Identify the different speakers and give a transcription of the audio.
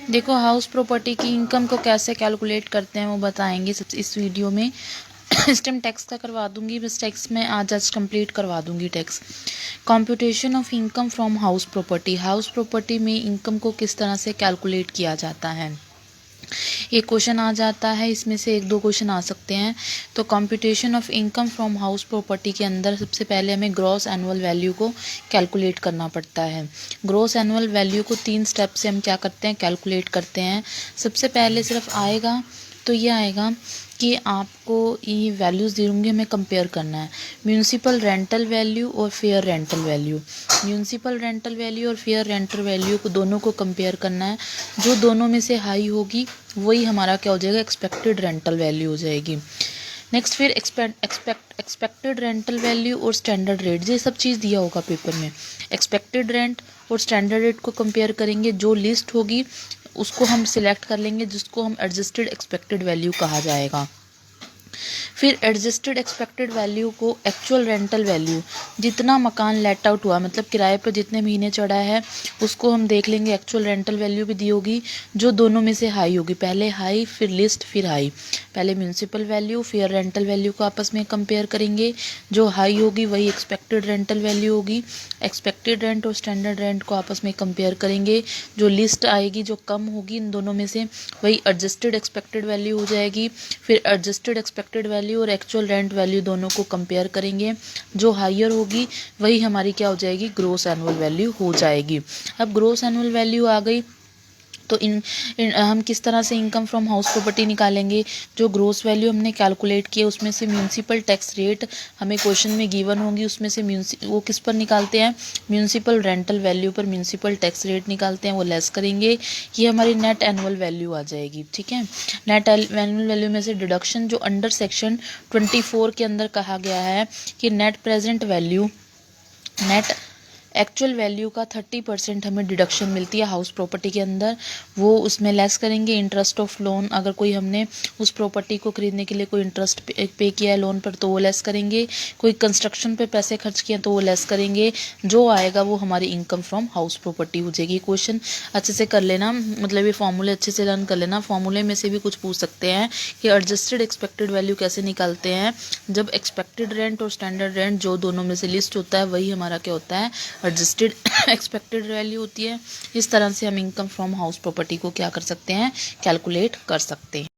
Speaker 1: देखो, house property की income को कैसे कैलकुलेट करते हैं वो बताएंगे सब इस वीडियो में। इस टाइम टैक्स का करवा दूंगी, बस टैक्स में आज कंप्लीट करवा दूंगी tax. Computation of income from house property. House property में इनकम को किस तरह से कैलकुलेट किया जाता है, एक क्वेश्चन आ जाता है, इसमें से एक दो क्वेश्चन आ सकते हैं। तो computation of income from house property के अंदर सबसे पहले हमें ग्रॉस एनुअल वैल्यू को कैलकुलेट करना पड़ता है। ग्रॉस एनुअल वैल्यू को 3 स्टेप से हम क्या करते हैं, कैलकुलेट करते हैं। सबसे पहले सिर्फ आएगा तो ये आएगा कि आपको ये वैल्यूज़ दी होंगी, हमें कंपेयर करना है म्यूनसिपल रेंटल वैल्यू और fair rental value. Municipal rental value और फेयर रेंटल वैल्यू को दोनों को कंपेयर करना है। जो दोनों में से हाई होगी वही हमारा क्या हो जाएगा, एक्सपेक्टेड रेंटल वैल्यू हो जाएगी। नेक्स्ट फिर एक्सपेक्टेड रेंटल वैल्यू और स्टैंडर्ड रेट, ये सब चीज़ दिया होगा पेपर में। एक्सपेक्टेड रेंट और स्टैंडर्ड रेट को कंपेयर करेंगे, जो लिस्ट होगी उसको हम सिलेक्ट कर लेंगे, जिसको हम एडजस्टेड एक्सपेक्टेड वैल्यू कहा जाएगा। फिर एडजस्टेड एक्सपेक्टेड वैल्यू को एक्चुअल रेंटल वैल्यू, जितना मकान लेट आउट हुआ मतलब किराए पर जितने महीने चढ़ा है उसको हम देख लेंगे, एक्चुअल रेंटल वैल्यू भी दी होगी, जो दोनों में से हाई होगी। पहले हाई फिर लिस्ट फिर हाई। पहले municipal value fair rental value को आपस में कंपेयर करेंगे, जो हाई होगी वही एक्सपेक्टेड रेंटल वैल्यू होगी। एक्सपेक्टेड रेंट और स्टैंडर्ड रेंट को आपस में कंपेयर करेंगे, जो लिस्ट आएगी जो कम होगी इन दोनों में से वही एडजस्टेड एक्सपेक्टेड वैल्यू हो जाएगी। फिर एडजस्टेड एक्सपेक्टेड वैल्यू और एक्चुअल रेंट वैल्यू दोनों को कंपेयर करेंगे, जो हायर होगी वही हमारी क्या हो जाएगी, ग्रॉस एनुअल वैल्यू हो जाएगी। अब ग्रॉस एनुअल वैल्यू आ गई तो हम किस तरह से इनकम फ्रॉम हाउस प्रॉपर्टी निकालेंगे। जो ग्रॉस वैल्यू हमने कैलकुलेट किया उसमें से म्यूनसिपल टैक्स रेट हमें क्वेश्चन में गिवन होंगी, उसमें से वो किस पर निकालते हैं, म्यूनसिपल रेंटल वैल्यू पर म्यूनसिपल टैक्स रेट निकालते हैं, वो लेस करेंगे, ये हमारी नेट एनुअल वैल्यू आ जाएगी। ठीक है, नेट एनुअल वैल्यू में से डिडक्शन जो अंडर सेक्शन 24 के अंदर कहा गया है कि net present value, net actual value का 30% हमें डिडक्शन मिलती है हाउस प्रॉपर्टी के अंदर, वो उसमें लेस करेंगे। इंटरेस्ट ऑफ लोन, अगर कोई हमने उस प्रॉपर्टी को खरीदने के लिए कोई इंटरेस्ट पे किया है लोन पर तो वो लेस करेंगे, कोई कंस्ट्रक्शन पे पैसे खर्च किए तो वो लेस करेंगे, जो आएगा वो हमारी इनकम फ्रॉम हाउस प्रॉपर्टी हो जाएगी। क्वेश्चन अच्छे से कर लेना, मतलब ये फॉर्मूले अच्छे से लर्न कर लेना। फॉर्मूले में से भी कुछ पूछ सकते हैं कि एडजस्टेड एक्सपेक्टेड वैल्यू कैसे निकालते हैं, जब एक्सपेक्टेड रेंट और स्टैंडर्ड रेंट जो दोनों में से लिस्ट होता है वही हमारा क्या होता है, एडजस्टेड एक्सपेक्टेड वैल्यू होती है। इस तरह से हम इनकम फ्रॉम हाउस प्रॉपर्टी को क्या कर सकते हैं, कैलकुलेट कर सकते हैं।